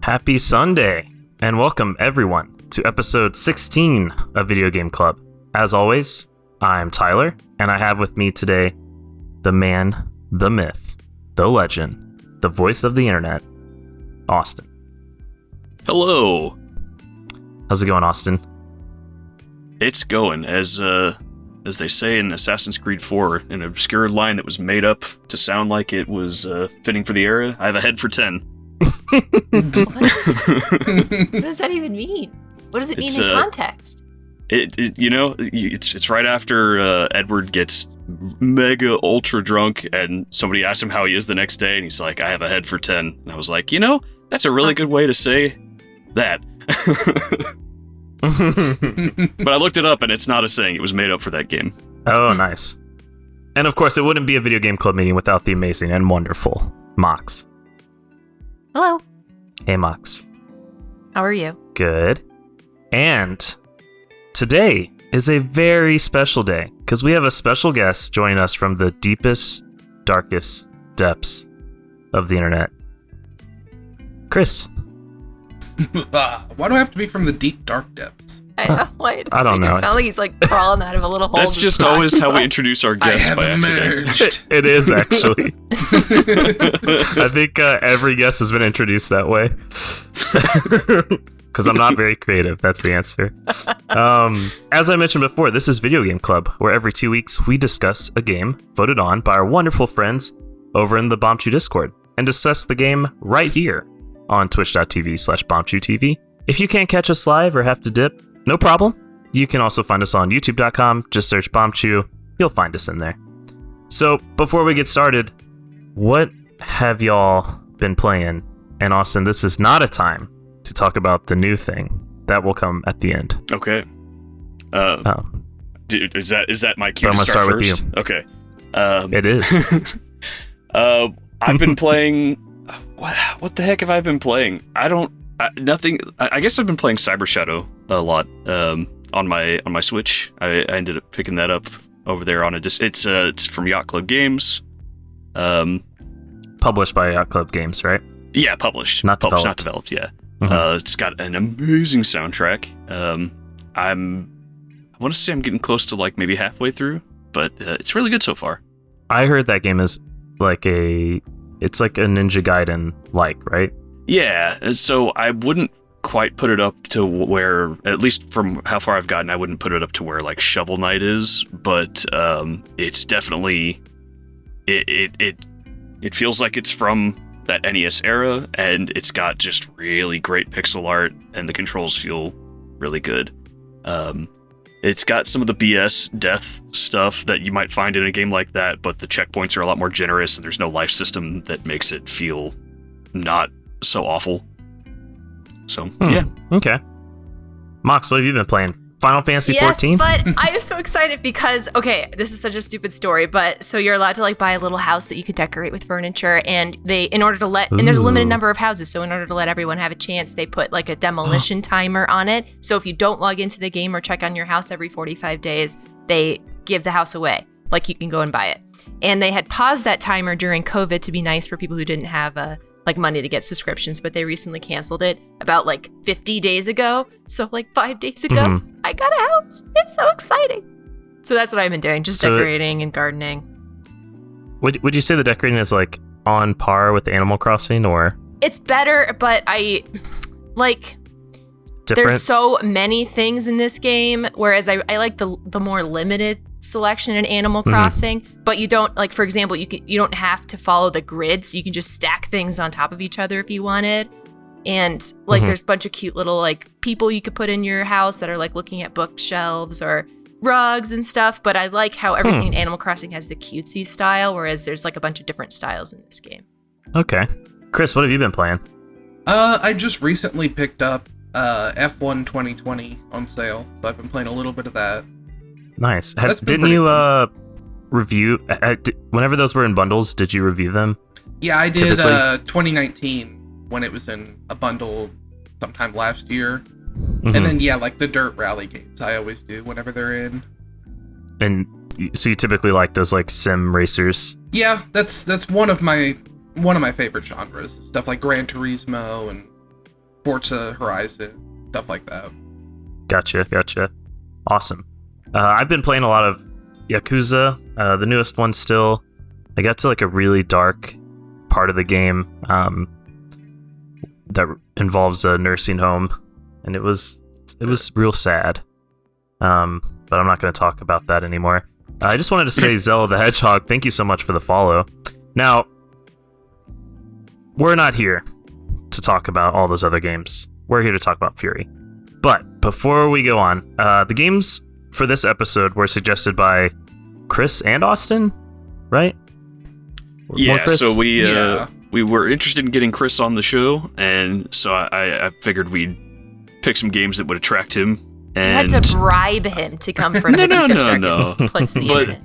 Happy Sunday, and welcome everyone to episode 16 of Video Game Club. As always, I'm Tyler, and I have with me today the man, the myth, the legend, the voice of the internet, Austin. Hello. How's it going, Austin? It's going, as they say in Assassin's Creed 4, an obscure line that was made up to sound like it was fitting for the era. I have a head for 10. What? What does that even mean? What does it mean in context? It's right after Edward gets mega ultra drunk and somebody asks him how he is the next day and he's like, I have a head for 10. And I was like, that's a really good way to say that. But I looked it up and it's not a saying. It was made up for that game. Oh, nice. And of course, it wouldn't be a Video Game Club meeting without the amazing and wonderful Mox. Hello. Hey, Mox. How are you? Good. And today is a very special day because we have a special guest joining us from the deepest, darkest depths of the internet. Chris. Why do I have to be from the deep, dark depths? I know. Why? I don't know. It sounds like he's like crawling out of a little hole. That's just always how we introduce our guests by accident. It is, actually. I think every guest has been introduced that way. Because I'm not very creative. That's the answer. As I mentioned before, this is Video Game Club, where every 2 weeks we discuss a game voted on by our wonderful friends over in the Bombchu Discord and discuss the game right here on twitch.tv/BombchuTV. If you can't catch us live or have to dip, no problem. You can also find us on youtube.com. Just search Bombchu. You'll find us in there. So before we get started, what have y'all been playing? And Austin, this is not a time to talk about the new thing. That will come at the end. Okay. Is that my cue I'm to gonna start start with first? you. Okay. It is. I've been playing. What the heck have I been playing? Nothing. I guess I've been playing Cyber Shadow a lot on my Switch. I ended up picking that up over there on it's from Yacht Club Games. Published by Yacht Club Games, right? Yeah, published. Not published, developed. not developed. Yeah. Mm-hmm. It's got an amazing soundtrack. I want to say I'm getting close to like maybe halfway through, but it's really good so far. I heard that game is it's like a Ninja Gaiden right? Yeah, so I wouldn't quite put it up to where, at least from how far I've gotten, I wouldn't put it up to where like Shovel Knight is, but it's definitely it feels like it's from that NES era, and it's got just really great pixel art, and the controls feel really good. It's got some of the BS death stuff that you might find in a game like that, but the checkpoints are a lot more generous, and there's no life system that makes it feel not so awful. So, yeah. Okay. Mox, what have you been playing? Final Fantasy 14? Yes, but I am so excited because, okay, this is such a stupid story, but so you're allowed to like buy a little house that you could decorate with furniture, and and there's a limited number of houses, so in order to let everyone have a chance, they put like a demolition timer on it. So if you don't log into the game or check on your house every 45 days, they give the house away. Like you can go and buy it. And they had paused that timer during COVID to be nice for people who didn't have like money to get subscriptions, but they recently canceled it about like 50 days ago. So like 5 days ago, I got a house. It's so exciting. So that's what I've been doing, just decorating and gardening. Would you say the decorating is like on par with Animal Crossing, or? It's better, but I like Different? There's so many things in this game, whereas I like the more limited selection in Animal Crossing, but you don't, like, for example, you don't have to follow the grid, so you can just stack things on top of each other if you wanted. And like there's a bunch of cute little like people you could put in your house that are like looking at bookshelves or rugs and stuff, but I like how everything in Animal Crossing has the cutesy style, whereas there's like a bunch of different styles in this game. Okay. Chris, what have you been playing? I just recently picked up F1 2020 on sale, so I've been playing a little bit of that. Nice. Didn't you review, whenever those were in bundles, did you review them? Yeah, I did 2019 when it was in a bundle sometime last year. And then, yeah, like the dirt rally games I always do whenever they're in. And so you typically like those like sim racers? Yeah, that's one of my favorite genres. Stuff like Gran Turismo and Forza Horizon, stuff like that. Gotcha. Awesome. I've been playing a lot of Yakuza, the newest one still. I got to like a really dark part of the game that involves a nursing home, and it was real sad. But I'm not going to talk about that anymore. I just wanted to say, Zella the Hedgehog, thank you so much for the follow. Now, we're not here to talk about all those other games. We're here to talk about Furi. But before we go on, the games for this episode were suggested by Chris and Austin, right? Yeah, so we were interested in getting Chris on the show, and so I figured we'd pick some games that would attract him. And You had to bribe him to come for the darkest place in the but internet.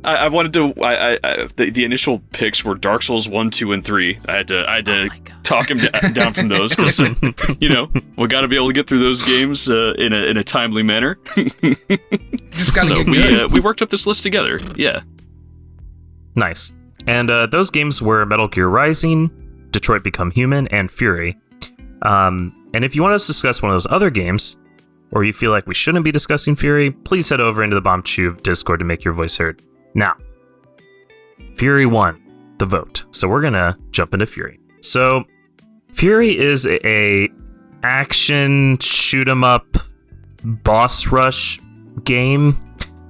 I wanted to. The initial picks were Dark Souls 1, 2, and 3. I had to talk him down from those because we got to be able to get through those games in a timely manner. Just gotta so get good. we worked up this list together. Yeah. Nice. And those games were Metal Gear Rising, Detroit Become Human, and Furi. And if you want us to discuss one of those other games, or you feel like we shouldn't be discussing Furi, please head over into the Bombchu Discord to make your voice heard. Now, Furi won the vote, so we're gonna jump into Furi. So, Furi is a action shoot 'em up boss rush game.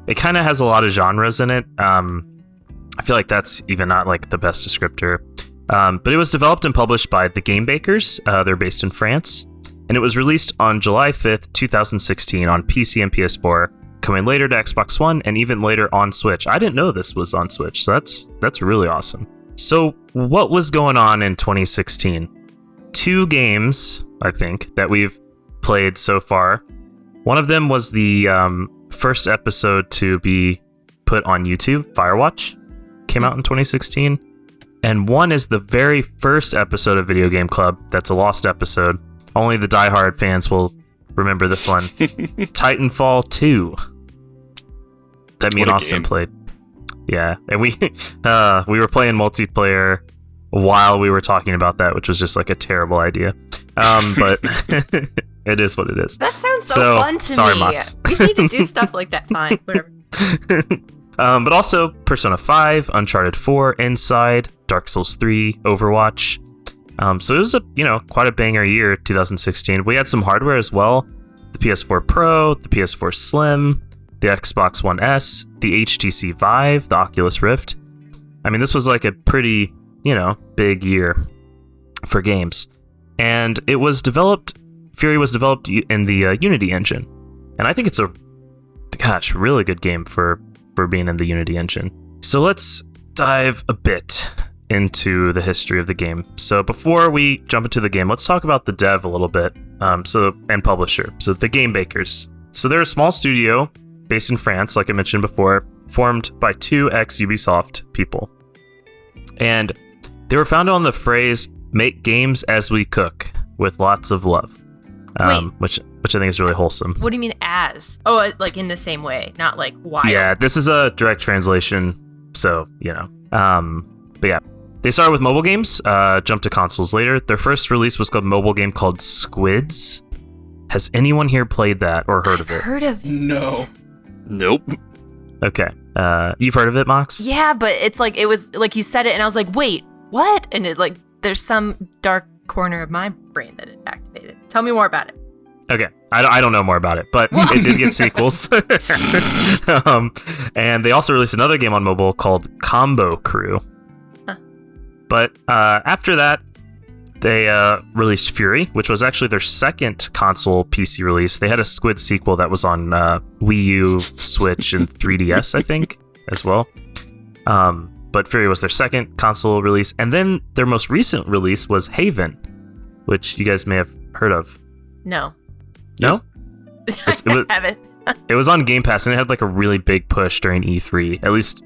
It kind of has a lot of genres in it. I feel like that's even not like the best descriptor. But it was developed and published by The Game Bakers. They're based in France. And it was released on July 5th, 2016 on PC and PS4, coming later to Xbox One and even later on Switch. I didn't know this was on Switch, so that's really awesome. So what was going on in 2016? 2 games, I think, that we've played so far. One of them was the first episode to be put on YouTube, Firewatch, came out in 2016. And one is the very first episode of Video Game Club. That's a lost episode. Only the diehard fans will remember this one. Titanfall 2. That me and Austin played. Yeah, and we were playing multiplayer while we were talking about that, which was just like a terrible idea. But it is what it is. That sounds so fun to me. Mox. We need to do stuff like that. Fine, whatever. But also Persona 5, Uncharted 4, Inside, Dark Souls 3, Overwatch. So it was quite a banger year, 2016. We had some hardware as well. The PS4 Pro, the PS4 Slim, the Xbox One S, the HTC Vive, the Oculus Rift. I mean, this was like a pretty, big year for games. And Furi was developed in the Unity engine. And I think it's a, really good game for being in the Unity engine. So let's dive a bit into the history of the game. So before we jump into the game, let's talk about the dev a little bit. And publisher. So the Game Bakers. So they're a small studio based in France, like I mentioned before, formed by 2 ex-Ubisoft people. And they were founded on the phrase, "Make games as we cook, with lots of love." Which I think is really wholesome. What do you mean as? Oh, like in the same way, not like wild. Yeah, this is a direct translation, so, but yeah. They started with mobile games, jumped to consoles later. Their first release was called a mobile game called Squids. Has anyone here played that or heard of it? Heard of it. No. Nope. Okay. You've heard of it, Mox? Yeah, but it's like, it was like you said it and I was like, wait, what? And it like, there's some dark corner of my brain that it activated. Tell me more about it. Okay, I don't know more about it, but it did get sequels. And they also released another game on mobile called Combo Crew. Huh. But after that, they released Furi, which was actually their second console PC release. They had a Squid sequel that was on Wii U, Switch, and 3DS, I think, as well. But Furi was their second console release. And then their most recent release was Haven, which you guys may have heard of. No. No? I haven't. It was on Game Pass, and it had like a really big push during E3, at least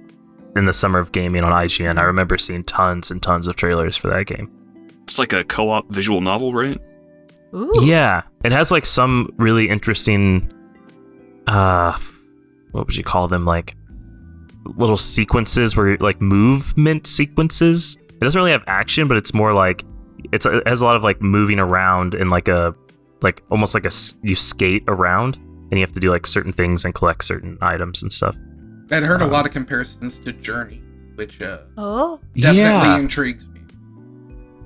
in the summer of gaming on IGN. I remember seeing tons and tons of trailers for that game. It's like a co-op visual novel, right? Ooh. Yeah, it has like some really interesting, what would you call them? Like little sequences where like movement sequences. It doesn't really have action, but it's more like it has a lot of like moving around and like almost like you skate around, and you have to do like certain things and collect certain items and stuff. I'd heard a lot of comparisons to Journey, which Oh, definitely intrigues me.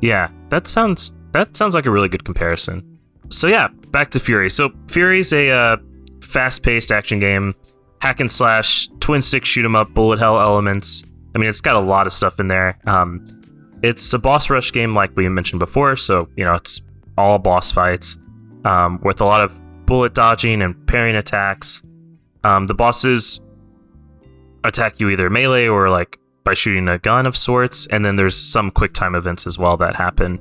Yeah, that sounds like a really good comparison. So yeah, back to Furi. So Furi's a fast-paced action game, hack and slash, twin stick shoot 'em up, bullet hell elements. I mean, it's got a lot of stuff in there. It's a boss rush game like we mentioned before, so it's all boss fights with a lot of bullet dodging and parrying attacks. The bosses attack you either melee or like by shooting a gun of sorts, and then there's some quick time events as well that happen.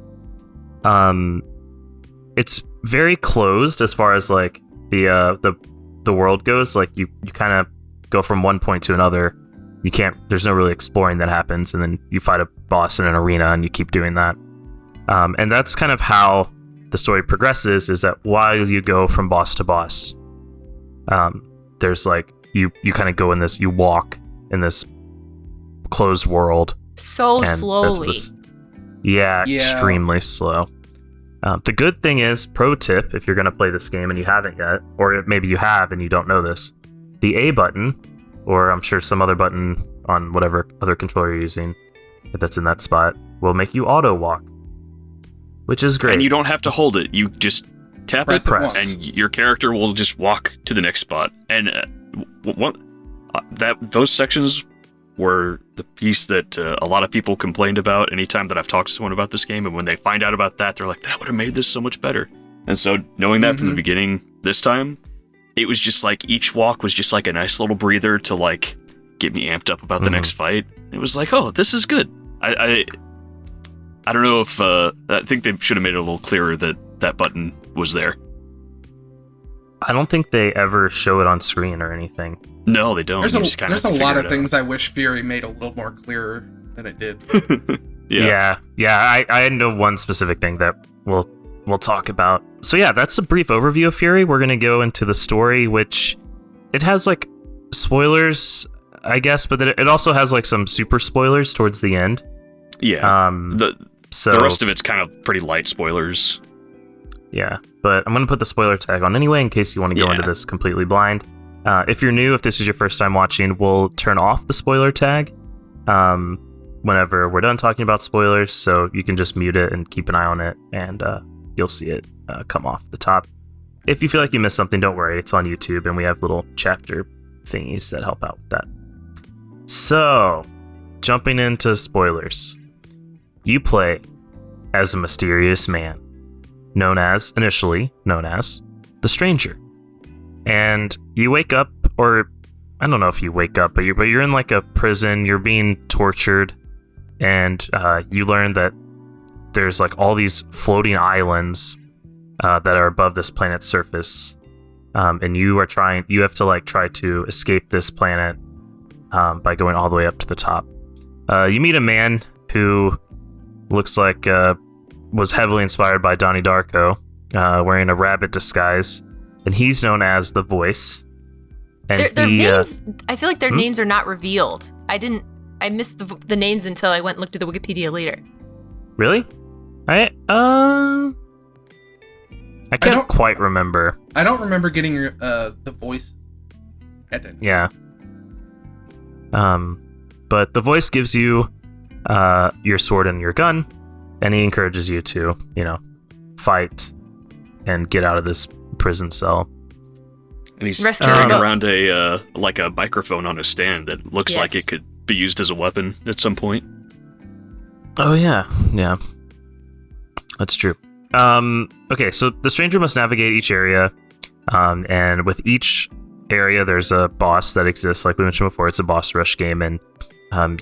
It's very closed as far as like the world goes. Like you kind of go from one point to another. There's no really exploring that happens, and then you fight a boss in an arena and you keep doing that. And that's kind of how the story progresses, is that while you go from boss to boss, there's like you kind of go in this, you walk in this closed world so slowly. Yeah, extremely slow. The good thing is, pro tip, if you're going to play this game and you haven't yet, or maybe you have and you don't know this, the A button, or I'm sure some other button on whatever other controller you're using, if that's in that spot, will make you auto walk, which is great. And you don't have to hold it. You just tap Press it, it and your character will just walk to the next spot. And those sections were the piece that a lot of people complained about anytime that I've talked to someone about this game, and when they find out about that, they're like, that would have made this so much better. And so knowing that from the beginning this time, it was just like each walk was just like a nice little breather to like get me amped up about the next fight. It was like, oh, this is good. I don't know if I think they should have made it a little clearer that button was there. I don't think they ever show it on screen or anything. No, they don't. There's a lot of it things I wish Furi made a little more clearer than it did. Yeah. I know one specific thing that we'll talk about. So yeah, that's a brief overview of Furi. We're gonna go into the story, which it has like spoilers, I guess, but it also has like some super spoilers towards the end. Yeah. The rest of it's kind of pretty light spoilers. Yeah, but I'm going to put the spoiler tag on anyway in case you want to go into this completely blind. If you're new, if this is your first time watching, we'll turn off the spoiler tag whenever we're done talking about spoilers, so you can just mute it and keep an eye on it, and you'll see it come off the top. If you feel like you missed something, don't worry, it's on YouTube, and we have little chapter thingies that help out with that. So, jumping into spoilers. You play as a mysterious man, initially known as the Stranger. And you wake up, or I don't know if you wake up, but you're in like a prison, you're being tortured, and you learn that there's like all these floating islands that are above this planet's surface. And you have to like try to escape this planet by going all the way up to the top. You meet a man who looks like was heavily inspired by Donnie Darko, wearing a rabbit disguise, and he's known as the Voice. And their names, I feel like their names are not revealed. I missed the names until I went and looked at the Wikipedia later. Really? I can't quite remember. I don't remember getting the Voice edited. Yeah. But the Voice gives you your sword and your gun, and he encourages you to, fight and get out of this prison cell. And he's carrying around a microphone on a stand that looks like it could be used as a weapon at some point. Oh yeah, that's true. Okay, so the Stranger must navigate each area, and with each area there's a boss that exists. Like we mentioned before, it's a boss rush game, and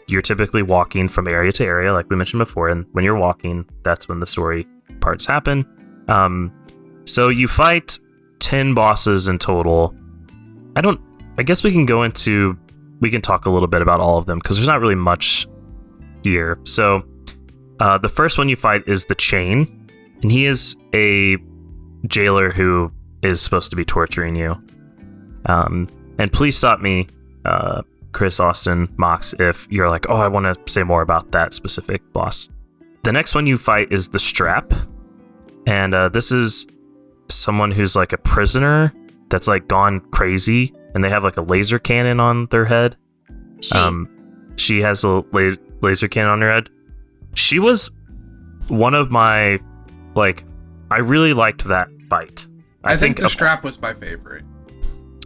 you're typically walking from area to area, like we mentioned before, and when you're walking, that's when the story parts happen. So you fight 10 bosses in total. I guess we can talk a little bit about all of them, because there's not really much here. So the first one you fight is the Chain, and he is a jailer who is supposed to be torturing you. And please stop me, Chris, Austin, Mox, if you're like, oh, I want to say more about that specific boss. The next one you fight is the Strap. And this is someone who's like a prisoner that's like gone crazy, and they have like a laser cannon on their head. She has a laser cannon on her head. She was one of my, like, I really liked that fight. I think the Strap was my favorite.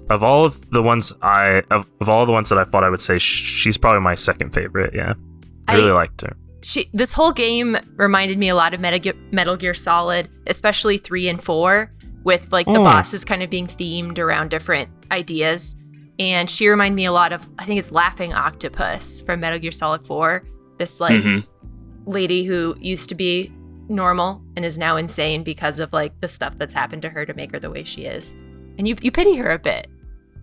Of all of the ones of all the ones that I fought, I would say she's probably my second favorite. Yeah, I really liked her. This whole game reminded me a lot of Metal Gear Solid, especially 3 and 4, with like the bosses kind of being themed around different ideas. And she reminded me a lot of, I think it's Laughing Octopus from Metal Gear Solid 4. This like lady who used to be normal and is now insane because of like the stuff that's happened to her to make her the way she is. And you pity her a bit.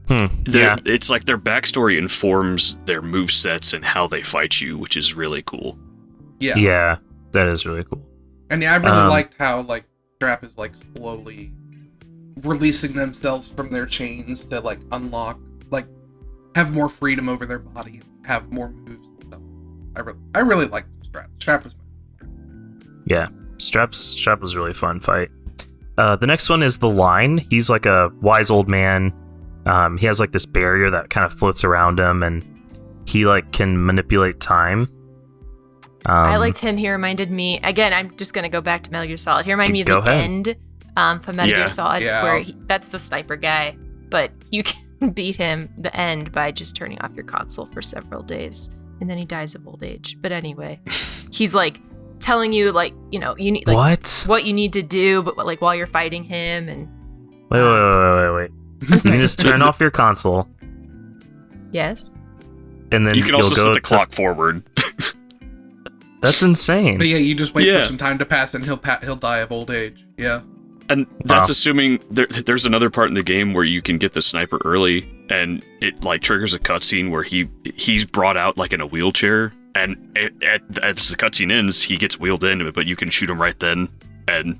Yeah. It's like their backstory informs their movesets and how they fight you, which is really cool. Yeah, that is really cool. And yeah, I really liked how like Strap is like slowly releasing themselves from their chains to like unlock, like have more freedom over their body, have more moves and stuff. I really liked Strap. Strap was my favorite. Yeah, Strap was a really fun fight. The next one is the Line. He's like a wise old man. He has like this barrier that kind of floats around him, and he like can manipulate time. I liked him. He reminded me, again, I'm just going to go back to Metal Gear Solid. He reminded me of the end from Metal Gear Solid, where that's the sniper guy, but you can beat him, the end, by just turning off your console for several days, and then he dies of old age. But anyway, he's like telling you, like, you know, you need like what you need to do, but like while you're fighting him. And wait. You can just turn off your console. Yes. And then you can also set the clock forward. That's insane. But yeah, you just wait for some time to pass, and he'll die of old age. Yeah. And that's assuming there's another part in the game where you can get the sniper early, and it like triggers a cutscene where he's brought out like in a wheelchair, and as the cutscene ends, he gets wheeled in, but you can shoot him right then, and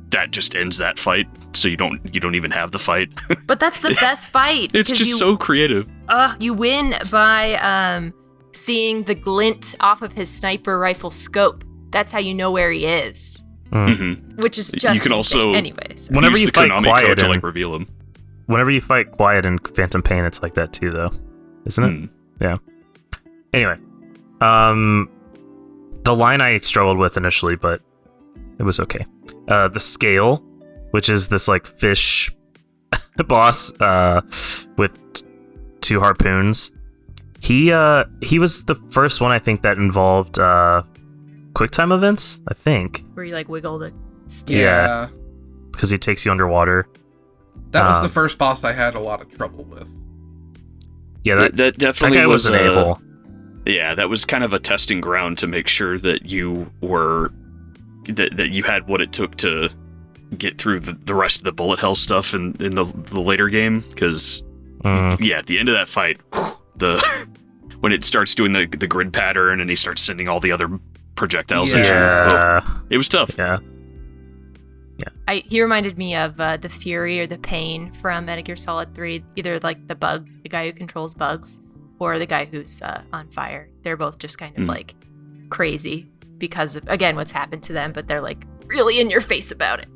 that just ends that fight. So you don't even have the fight. But that's the best fight. It's just so creative. You win by seeing the glint off of his sniper rifle scope. That's how you know where he is. Which is just you can also anyways. Whenever you fight Quiet to like reveal him. Whenever you fight Quiet in Phantom Pain, it's like that too, though, isn't it? Yeah. Anyway, the Line I struggled with initially, but it was okay. The Scale, which is this like fish boss with 2 harpoons. He was the first one, I think, that involved QuickTime events, I think. Where you like wiggle the sticks. Yeah. Because he takes you underwater. That was the first boss I had a lot of trouble with. Yeah, that definitely that guy wasn't able. Yeah, that was kind of a testing ground to make sure that you were that you had what it took to get through the rest of the bullet hell stuff in the later game. Because at the end of that fight, when it starts doing the grid pattern and he starts sending all the other projectiles at you, it was tough. Yeah. He reminded me of the Fury or the Pain from Metal Gear Solid 3. Either like the guy who controls bugs, or the guy who's on fire. They're both just kind of like crazy because of, again, what's happened to them, but they're like really in your face about it.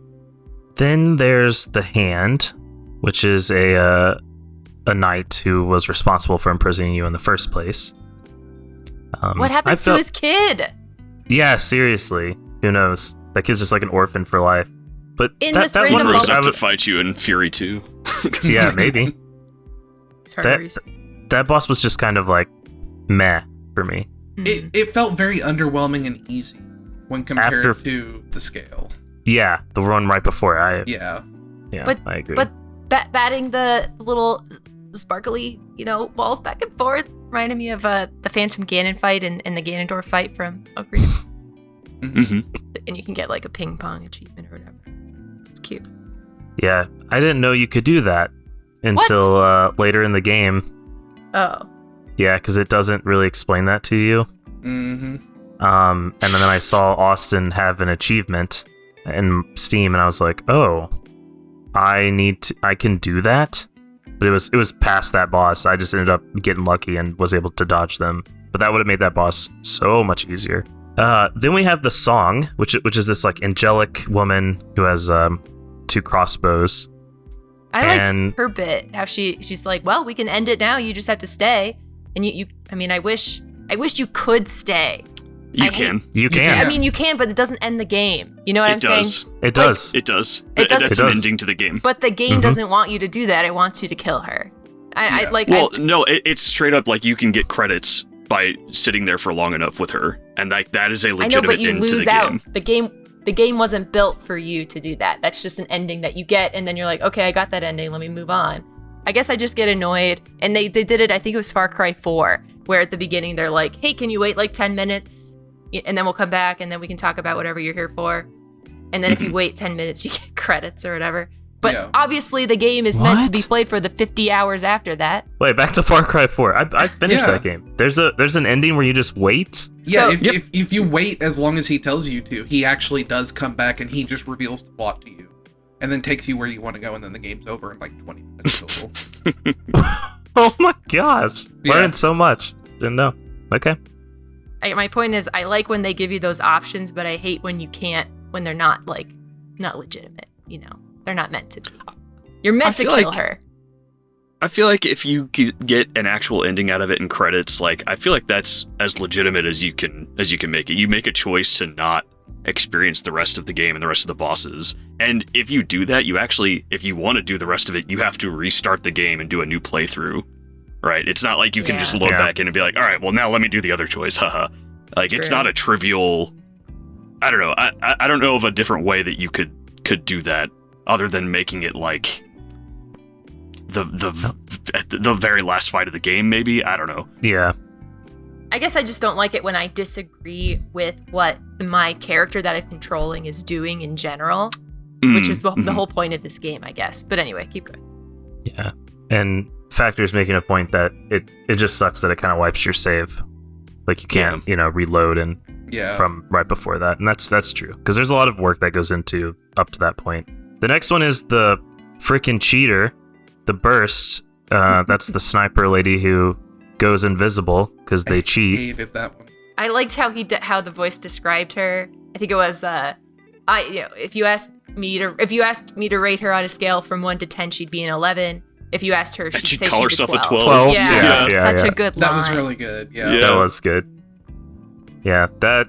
Then there's the Hand, which is a knight who was responsible for imprisoning you in the first place. What happens to his kid? Yeah, seriously. Who knows? That kid's just like an orphan for life. But that one was up to fight you in Fury 2. Yeah, maybe. It's hard to reason. That boss was just kind of like meh for me. It felt very underwhelming and easy when compared to the Scale. Yeah, the one right before. I agree. But batting the little sparkly, balls back and forth reminded me of the Phantom Ganon fight and the Ganondorf fight from Ocarina. And you can get like a ping pong achievement or whatever. It's cute. Yeah, I didn't know you could do that until later in the game. Oh. Yeah, because it doesn't really explain that to you. And then I saw Austin have an achievement in Steam, and I was like, oh, I can do that. But it was past that boss. I just ended up getting lucky and was able to dodge them. But that would have made that boss so much easier. Then we have the song, which is this like angelic woman who has 2 crossbows. I liked her bit. How she's like, well, we can end it now. You just have to stay. And I mean, I wish you could stay. You can. I mean, you can, but it doesn't end the game. You know what I'm saying? It does. It does. It does. That's an ending to the game. But the game doesn't want you to do that. It wants you to kill her. It's straight up like you can get credits by sitting there for long enough with her, and like that is a legitimate end to the game. The game wasn't built for you to do that. That's just an ending that you get, and then you're like, okay, I got that ending. Let me move on. I guess I just get annoyed. And they did it, I think it was Far Cry 4, where at the beginning they're like, hey, can you wait like 10 minutes? And then we'll come back and then we can talk about whatever you're here for. And then if you wait 10 minutes, you get credits or whatever. But obviously the game is meant to be played for the 50 hours after that. Wait, back to Far Cry 4. I finished that game. There's an ending where you just wait? Yeah, if you wait as long as he tells you to, he actually does come back and he just reveals the plot to you. And then takes you where you want to go, and then the game's over in like 20 minutes total. Oh my gosh. Learned so much. Didn't know. Okay. My point is, I like when they give you those options, but I hate when when they're not legitimate, you know? They're not meant to be. You're meant to kill her. I feel like if you could get an actual ending out of it in credits, like, I feel like that's as legitimate as you can make it. You make a choice to not experience the rest of the game and the rest of the bosses. And if you do that, you actually, if you want to do the rest of it, you have to restart the game and do a new playthrough, right? It's not like you can just load back in and be like, all right, well, now let me do the other choice, haha. Like, It's not a trivial, I don't know, I don't know of a different way that you could do that other than making it like the very last fight of the game, maybe? I don't know. Yeah. I guess I just don't like it when I disagree with what my character that I'm controlling is doing in general, which is the whole point of this game, I guess. But anyway, keep going. Yeah. And Factor's making a point that it just sucks that it kind of wipes your save. Like you can't, reload and from right before that. And that's true. Because there's a lot of work that goes into up to that point. The next one is the freaking cheater, the burst. That's the sniper lady who goes invisible because they cheat. I hated that one. I liked how how the voice described her. I think it was if you asked me to rate her on a scale from 1 to 10, she'd be an 11. If you asked her, she'd say call she's a herself 12. a 12. Yeah, such a good line. That was really good. Yeah. That was good. Yeah, that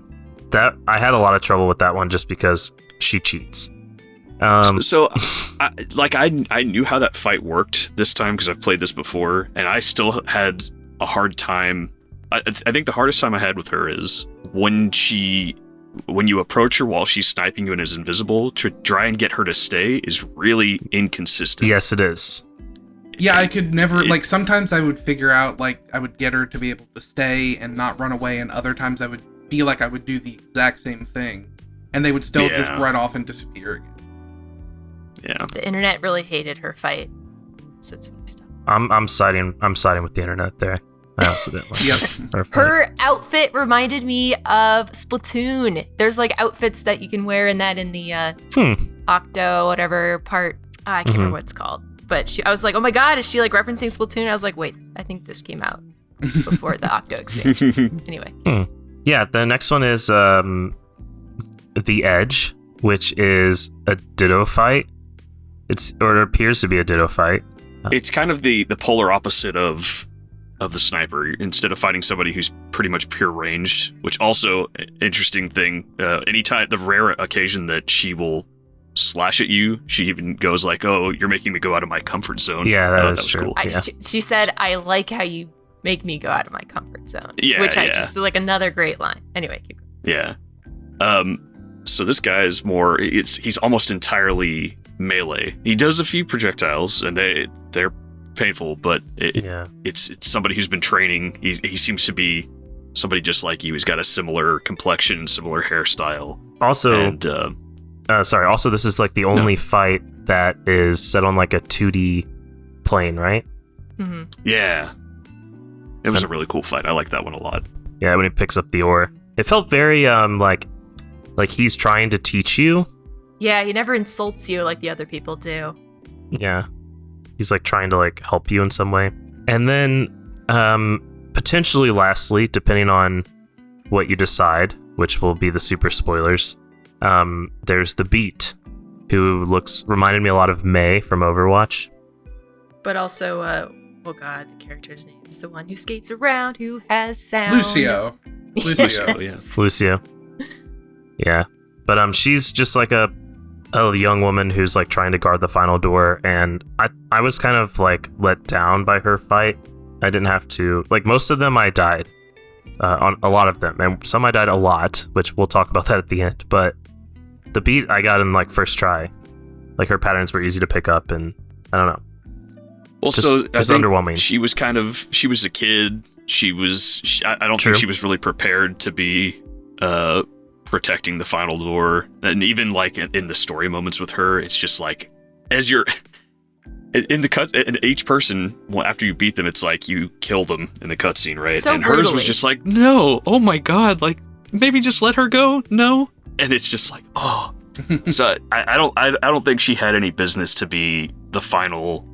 I had a lot of trouble with that one just because she cheats. I knew how that fight worked this time because I've played this before, and I still had a hard time. I think the hardest time I had with her is when you approach her while she's sniping you and is invisible, to try and get her to stay is really inconsistent. Yes, it is. Yeah, I could never, sometimes I would figure out, I would get her to be able to stay and not run away, and other times I would feel like I would do the exact same thing, and they would still just run off and disappear again. Yeah. The internet really hated her fight. So it's funny stuff. I'm siding with the internet there. I also didn't like her outfit reminded me of Splatoon. There's outfits that you can wear in the Octo whatever part. I can't remember what it's called. But I was like, oh my god, is she referencing Splatoon? I was like, wait, I think this came out before the Octo expansion. Anyway. Yeah, the next one is The Edge, which is a Ditto fight. It appears to be a Ditto fight. It's kind of the polar opposite of the sniper. Instead of fighting somebody who's pretty much pure ranged, which also, interesting thing, anytime, the rare occasion that she will slash at you, she even goes like, oh, you're making me go out of my comfort zone. Yeah, that was true. Cool. She said, I like how you make me go out of my comfort zone. Yeah, which I just, another great line. Anyway, keep going. Yeah. So this guy is more, he's almost entirely melee. He does a few projectiles, and they're painful, but it's somebody who's been training. He seems to be somebody just like you. He's got a similar complexion, similar hairstyle. Also, also this is the only fight that is set on a 2D plane, right? Mm-hmm. Yeah. It was a really cool fight. I like that one a lot. Yeah, when he picks up the ore. It felt very like he's trying to teach you. Yeah, he never insults you like the other people do. Yeah. He's trying to help you in some way. And then potentially lastly, depending on what you decide, which will be the super spoilers. There's the Beat, who reminded me a lot of Mei from Overwatch. But also, oh god, the character's name is the one who skates around, who has sound. Lucio. Yes. Lucio. Yeah. But she's just like a young woman who's like trying to guard the final door, and I was kind of like let down by her fight. I didn't have to, like, most of them I died. On a lot of them, and some I died a lot, which we'll talk about that at the end. But the Beat I got in like first try. Like, her patterns were easy to pick up, and I don't know. Well, Just, so it I was think underwhelming. she was a kid. I don't True. think she was really prepared to be protecting the final door. And even like in the story moments with her, it's just like, as you're in the cut, and each person, well, after you beat them, it's like you kill them in the cutscene, right? So and hers brutally. was just like, no, oh my god, like maybe just let her go, no. And it's just like, oh. So I don't think she had any business to be the final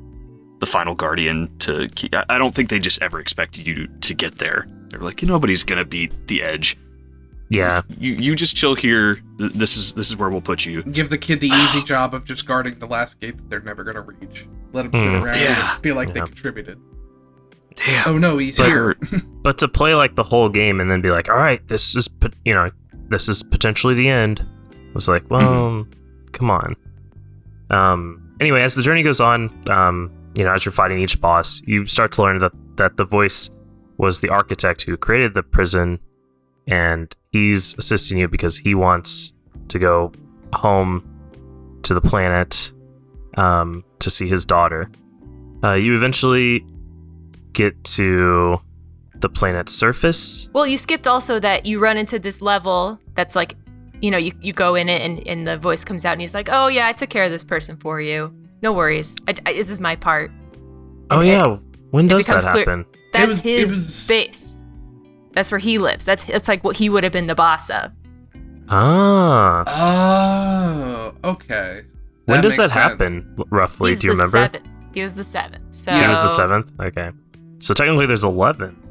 guardian to keep. I don't think they just ever expected you to get there. They were like, nobody's gonna beat the Edge. Yeah. You just chill here. This is where we'll put you. Give the kid the easy job of just guarding the last gate that they're never going to reach. Let them sit around and feel like they contributed. Damn. Oh no, he's But- here. But to play like the whole game and then be like, all right, this is potentially the end, was like, well, come on. Anyway, as the journey goes on, as you're fighting each boss, you start to learn that the voice was the architect who created the prison, and he's assisting you because he wants to go home to the planet to see his daughter. You eventually get to the planet's surface. Well, you skipped also that you run into this level that's like, you go in it and the voice comes out and he's like, oh yeah, I took care of this person for you. No worries. This is my part. Oh And yeah, when does that becomes clear- happen? That's It his was- space. That's where he lives. It's like what he would have been the boss of. Ah, Oh, okay. when does that makes sense. happen roughly? He's Do you the remember? seventh. He was the seventh. So He was the 7th? Okay. So technically there's 11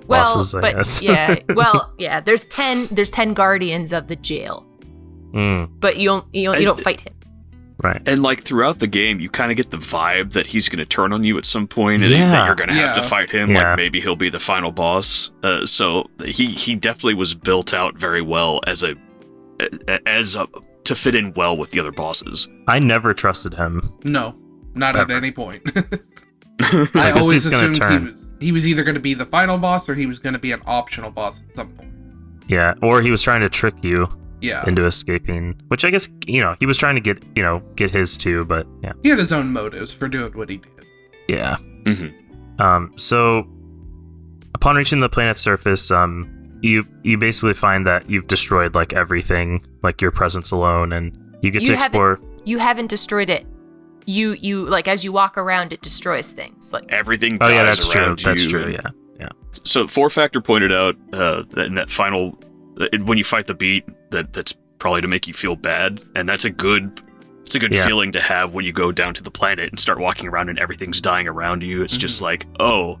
Well, bosses, I but guess. yeah. There's 10 guardians of the jail, Mm, but you don't fight him. right. And like throughout the game, you kind of get the vibe that he's going to turn on you at some point, and Yeah. that you're going to have to Yeah. fight him. Yeah. Like maybe he'll be the final boss. So he definitely was built out very well as a to fit in well with the other bosses. I never trusted him. No, not Ever. at any point. It's I like, this always dude's gonna assumed turn. he was either going to be the final boss or he was going to be an optional boss at some point. Yeah, or he was trying to trick you Yeah. into escaping, which I guess, he was trying to get his too, but yeah. He had his own motives for doing what he did. Yeah. Mm-hmm. So upon reaching the planet's surface, you basically find that you've destroyed like everything, like your presence alone, and you get to explore. You haven't destroyed it. You like, as you walk around, it destroys things. Like, Everything Oh dies yeah, that's true. around you. That's true. and- Yeah. So Four Factor pointed out that in that final, when you fight the Beat, that's probably to make you feel bad, and that's a good Yeah. feeling to have when you go down to the planet and start walking around and everything's dying around you. It's just like, oh,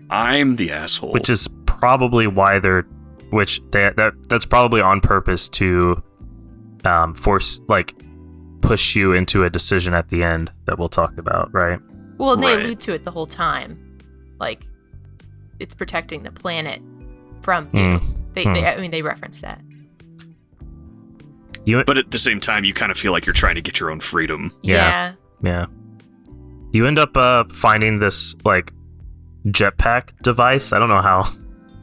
I'm the asshole. Which is probably why that's probably on purpose to push you into a decision at the end that we'll talk about, right? well, they Right. allude to it the whole time. Like, it's protecting the planet from you. They reference that. But at the same time, you kind of feel like you're trying to get your own freedom. Yeah. Yeah. You end up finding this like jetpack device. I don't know how.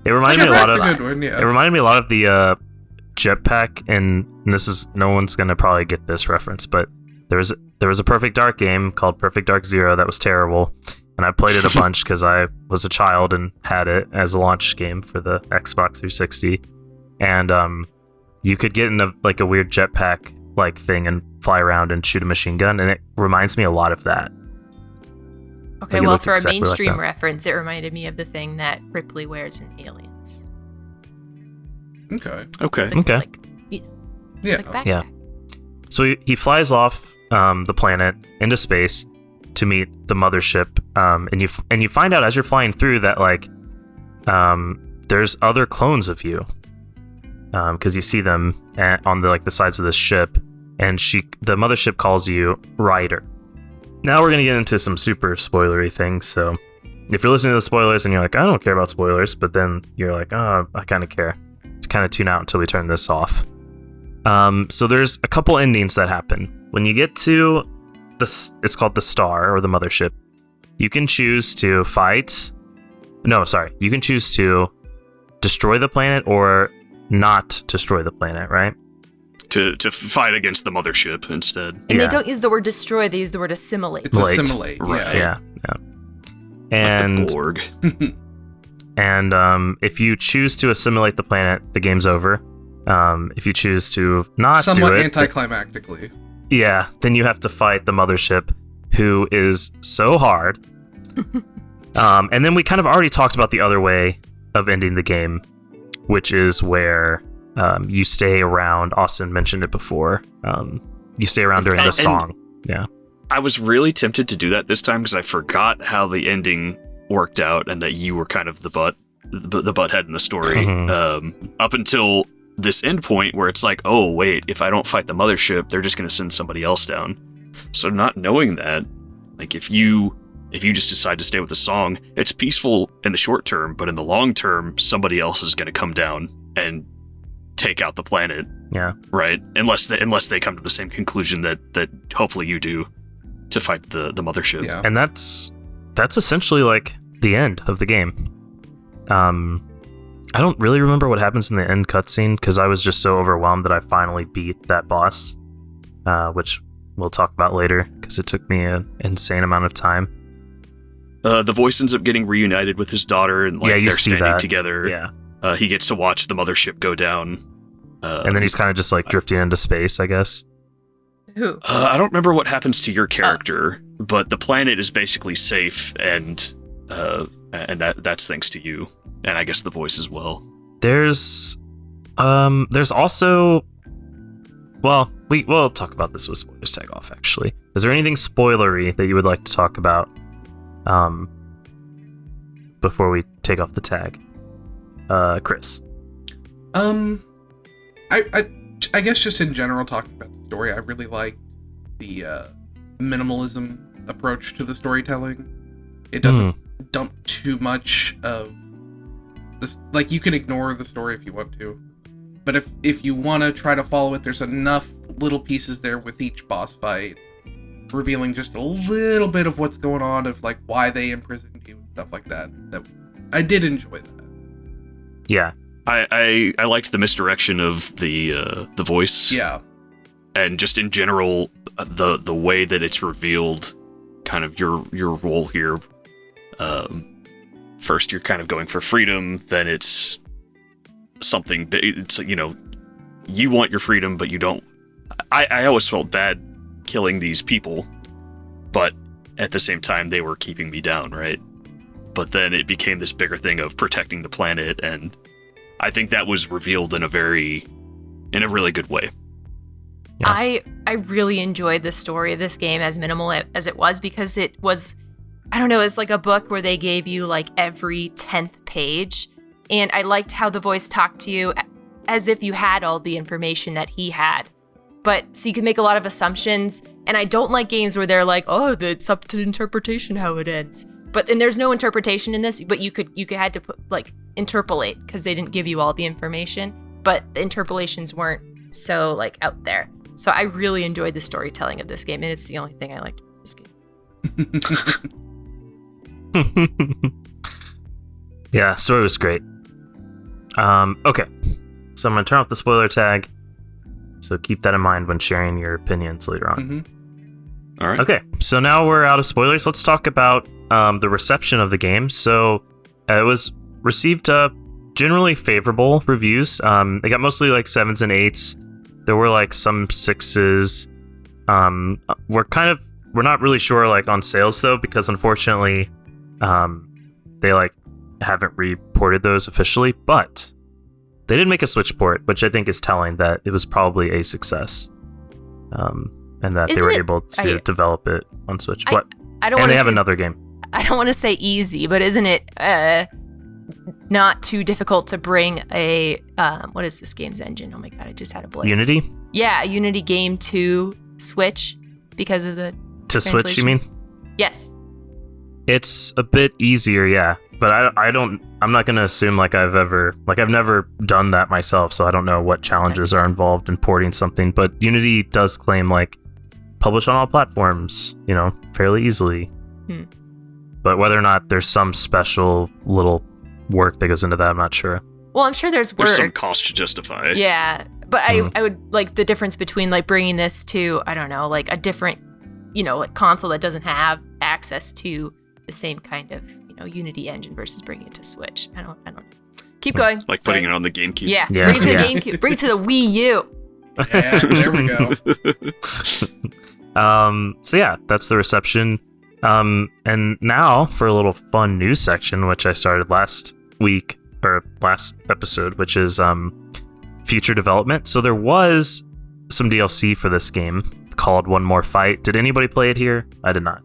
It reminded me a lot That's of a good one, yeah. It reminded me a lot of the jetpack, and this is, no one's gonna probably get this reference, but there was a Perfect Dark game called Perfect Dark Zero that was terrible, and I played it a bunch because I was a child and had it as a launch game for the Xbox 360, and you could get in a weird jetpack like thing and fly around and shoot a machine gun, and it reminds me a lot of that. Okay, Like, it well, looked for a exactly like mainstream that. reference, it reminded me of the thing that Ripley wears in Aliens. Okay. Okay. Okay. Like, Yeah. like backpack. Yeah. So he flies off the planet into space to meet the mothership, and you find out as you're flying through that there's other clones of you. because you see them on the sides of this ship, and the mothership calls you Ryder. Now we're gonna get into some super spoilery things, so if you're listening to the spoilers and you're like, I don't care about spoilers, but then you're like, oh, I kind of care, just kind of tune out until we turn this off. So there's a couple endings that happen. When you get to it's called the Star, or the mothership, you can choose to you can choose to destroy the planet or not destroy the planet, right? To fight against the mothership instead. And they don't use the word destroy, they use the word assimilate. It's assimilate, right. Yeah. And like the Borg. and if you choose to assimilate the planet, the game's over. If you choose to not somewhat do it, anticlimactically. Yeah, then you have to fight the mothership, who is so hard. And then we kind of already talked about the other way of ending the game, which is where you stay around. Austin mentioned it before. You stay around during the song. Yeah. I was really tempted to do that this time because I forgot how the ending worked out and that you were kind of the butthead in the story. Up until this end point where it's like, oh wait, if I don't fight the mothership, they're just going to send somebody else down. So not knowing that, like if you just decide to stay with the song, it's peaceful in the short term, but in the long term, somebody else is going to come down and take out the planet. Yeah. Right. Unless they come to the same conclusion that hopefully you do to fight the mothership. Yeah. And that's essentially like the end of the game. I don't really remember what happens in the end cutscene because I was just so overwhelmed that I finally beat that boss, which we'll talk about later because it took me an insane amount of time. The voice ends up getting reunited with his daughter, and like they're standing together. Yeah. He gets to watch the mothership go down. And then he's kind of just like drifting into space, I guess. Who? I don't remember what happens to your character, but the planet is basically safe, and that's thanks to you, and I guess the voice as well. There's also, well, we'll talk about this with spoilers tag off. Actually, is there anything spoilery that you would like to talk about, before we take off the tag, Chris? I guess just in general, talking about the story, I really like the minimalism approach to the storytelling. It doesn't dump too much of this. Like, you can ignore the story if you want to, but if you want to try to follow it, there's enough little pieces there with each boss fight, revealing just a little bit of what's going on, of like why they imprisoned you and stuff like that. That I did enjoy that. Yeah. I liked the misdirection of the voice. Yeah. And just in general, the way that it's revealed, kind of your role here. First, you're kind of going for freedom. Then it's something. It's, you know, you want your freedom, but you don't. I always felt bad killing these people, but at the same time, they were keeping me down, right? But then it became this bigger thing of protecting the planet, and I think that was revealed in a really good way. Yeah. I really enjoyed the story of this game, as minimal as it was, because it was, I don't know, it's like a book where they gave you like every 10th page, and I liked how the voice talked to you as if you had all the information that he had. But so you can make a lot of assumptions, and I don't like games where they're like, oh, it's up to interpretation how it ends. And there's no interpretation in this, but you had to put like interpolate because they didn't give you all the information, but the interpolations weren't so like out there. So I really enjoyed the storytelling of this game, and it's the only thing I liked about this game. Yeah, story was great. Okay, so I'm gonna turn off the spoiler tag, so keep that in mind when sharing your opinions later on. Mm-hmm. All right. Okay, so now we're out of spoilers. Let's talk about the reception of the game. So it was received generally favorable reviews. They got mostly like 7s and 8s. There were like some 6s. We're not really sure like on sales though, because unfortunately they like haven't reported those officially, but they did make a Switch port, which I think is telling that it was probably a success. And that they were able to develop it on Switch. I don't and they have say, another game. I don't want to say easy, but isn't it not too difficult to bring a what is this game's engine? Oh my god, I just had a blank. Unity? Yeah, a Unity game to Switch because of the To Switch, you mean? Yes. It's a bit easier, yeah. But I'm not going to assume like I've never done that myself, so I don't know what challenges are involved in porting something. But Unity does claim like publish on all platforms, fairly easily. But whether or not there's some special little work that goes into that, I'm not sure. Well, I'm sure there's work. There's some cost to justify. Yeah, but I would like the difference between like bringing this to, I don't know, like a different, like console that doesn't have access to the same kind of, Unity engine versus bringing it to Switch. I don't know. Keep going. Like putting it on the GameCube. Yeah. Bring it to the GameCube. Bring it to the Wii U. Yeah, there we go. So yeah, that's the reception. And now for a little fun news section, which I started last episode, which is future development. So there was some DLC for this game called One More Fight. Did anybody play it here? I did not.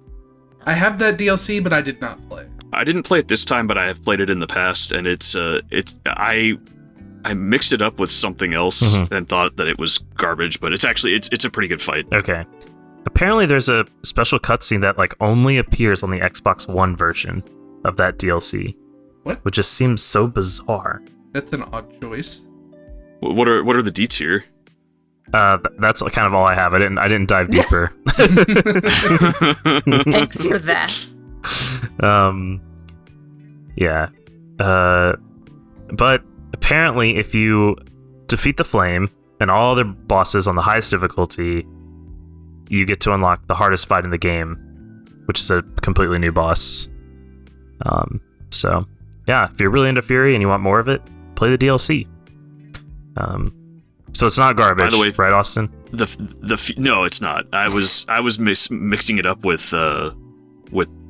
I have that DLC, but I did not play. I didn't play it this time, but I have played it in the past, and I mixed it up with something else and thought that it was garbage, but it's a pretty good fight. Okay. Apparently there's a special cutscene that like only appears on the Xbox One version of that DLC. What? Which just seems so bizarre. That's an odd choice. What are the deets here? That's kind of all I have. I didn't dive deeper. Thanks for that. Yeah. But apparently if you defeat the Flame and all other bosses on the highest difficulty, you get to unlock the hardest fight in the game, which is a completely new boss. So yeah, if you're really into Furi and you want more of it, play the DLC. So it's not garbage, by the way, right, Austin? No, it's not. I was mixing it up with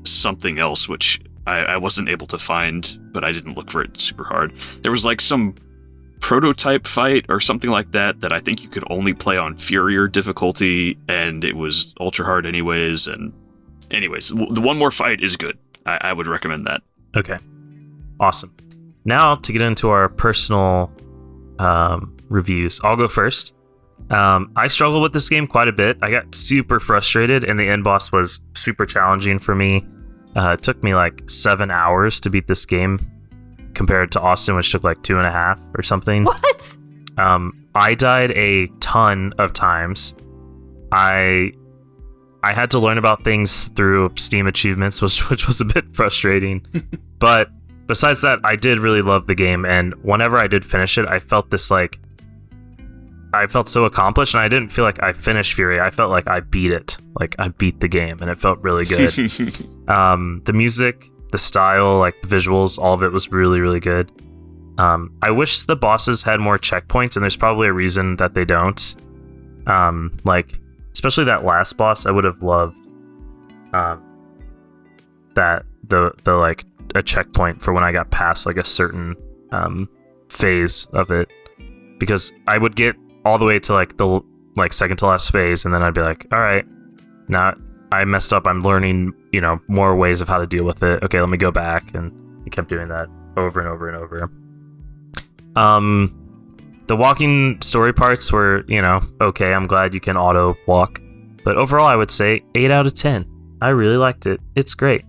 something else, which I wasn't able to find, but I didn't look for it super hard. There was like some prototype fight or something like that I think you could only play on Furier difficulty, and it was ultra hard anyways. And anyways, the One More Fight is good. I would recommend that. Okay, awesome. Now to get into our personal reviews, I'll go first. I struggled with this game quite a bit. I got super frustrated, and the end boss was super challenging for me. It took me like 7 hours to beat this game, compared to Austin, which took like 2.5 or something. What? I died a ton of times. I had to learn about things through Steam achievements, which was a bit frustrating. But besides that, I did really love the game, and whenever I did finish it, I felt so accomplished, and I didn't feel like I finished Furi. I felt like I beat it. Like I beat the game, and it felt really good. The music, the style, like the visuals, all of it was really, really good. I wish the bosses had more checkpoints, and there's probably a reason that they don't. Like, especially that last boss, I would have loved that the like a checkpoint for when I got past like a certain phase of it, because I would get all the way to like the second to last phase, and then I'd be like, all right, now I messed up. I'm learning, more ways of how to deal with it. Okay, let me go back, and I kept doing that over and over and over. The walking story parts were, okay. I'm glad you can auto walk, but overall, I would say 8 out of 10. I really liked it. It's great.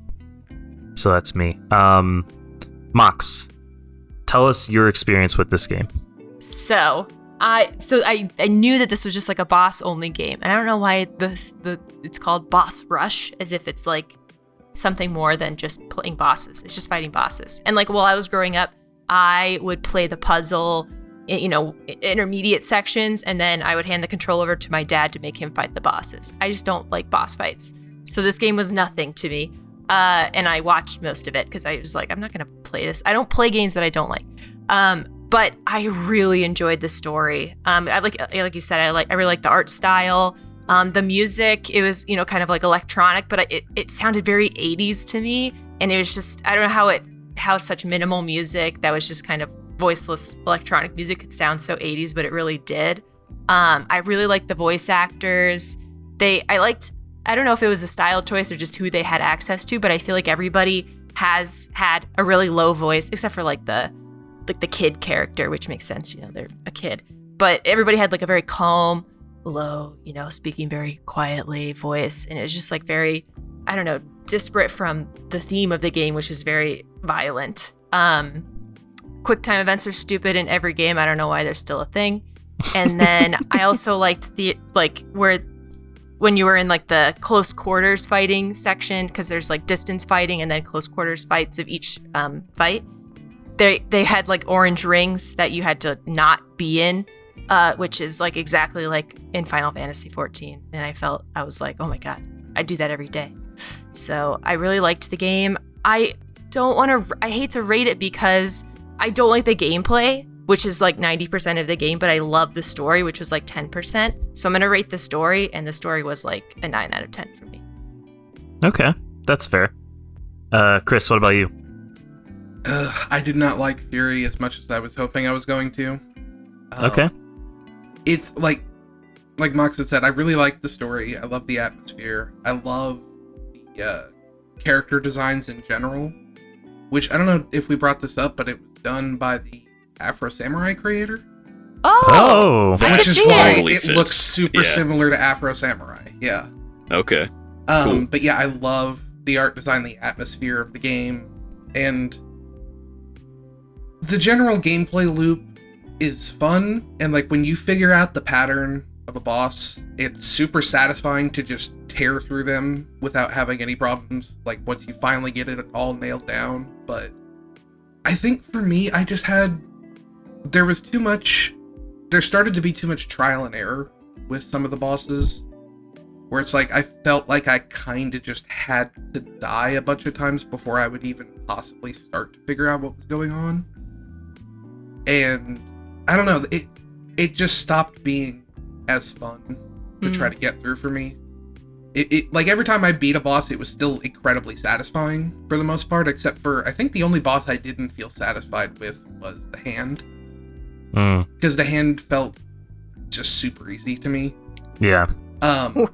So that's me. Mox, tell us your experience with this game. So I knew that this was just like a boss only game, and I don't know why it's called Boss Rush, as if it's like something more than just playing bosses. It's just fighting bosses. And like while I was growing up, I would play the puzzle, intermediate sections, and then I would hand the control over to my dad to make him fight the bosses. I just don't like boss fights, so this game was nothing to me. And I watched most of it because I was like, I'm not gonna play this. I don't play games that I don't like. But I really enjoyed the story. I like you said, I really like the art style. The music, it was, kind of like electronic, but it sounded very 80s to me. And it was just, I don't know how such minimal music that was just kind of voiceless electronic music could sound so 80s, but it really did. I really liked the voice actors. I don't know if it was a style choice or just who they had access to, but I feel like everybody has had a really low voice, except for like the kid character, which makes sense, they're a kid. But everybody had like a very calm, low, speaking very quietly voice, and it was just like very, I don't know, disparate from the theme of the game, which is very violent. Quick time events are stupid in every game. I don't know why they're still a thing. And then I also liked the when you were in like the close quarters fighting section, because there's like distance fighting and then close quarters fights of each fight. They had like orange rings that you had to not be in, which is like exactly like in Final Fantasy 14. And I was like, oh my God, I do that every day. So I really liked the game. I hate to rate it because I don't like the gameplay, which is like 90% of the game, but I love the story, which was like 10%. So I'm going to rate the story, and the story was like a 9 out of 10 for me. Okay, that's fair. Chris, what about you? I did not like Furi as much as I was hoping I was going to. Okay. It's like Mox had said, I really like the story. I love the atmosphere. I love the character designs in general, which I don't know if we brought this up, but it was done by the Afro Samurai creator. Oh, which is why it fits. looks super similar to Afro Samurai. Yeah. Okay. Cool. But yeah, I love the art design, the atmosphere of the game, and the general gameplay loop is fun. And like when you figure out the pattern of a boss, it's super satisfying to just tear through them without having any problems, like once you finally get it all nailed down. But I think for me, there started to be too much trial and error with some of the bosses, where it's like I felt like I kind of just had to die a bunch of times before I would even possibly start to figure out what was going on. And I don't know, it just stopped being as fun to try to get through for me. It like every time I beat a boss, it was still incredibly satisfying for the most part, except for I think the only boss I didn't feel satisfied with was the hand. Because the hand felt just super easy to me. Yeah. Well.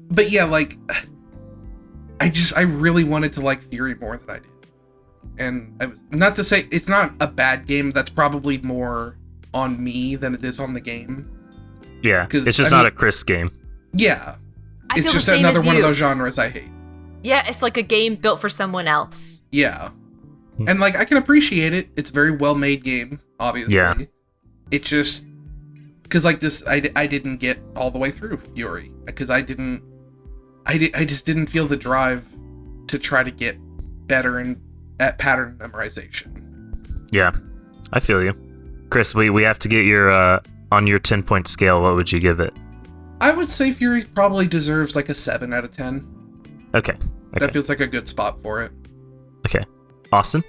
But yeah, like I really wanted to like Furi more than I did. And I was not to say it's not a bad game, that's probably more on me than it is on the game. Yeah. It's just not a Chris game. Yeah. I It's feel just the same another as one of you. those genres I hate. Yeah, it's like a game built for someone else. Yeah. And like I can appreciate it. It's a very well made game, obviously. Yeah. It just because like this I didn't get all the way through Furi because I just didn't feel the drive to try to get better at pattern memorization. Yeah. I feel you. Chris, we have to get your on your 10-point scale, what would you give it? I would say Furi probably deserves like a 7 out of 10. Okay. That feels like a good spot for it. Okay. Austin?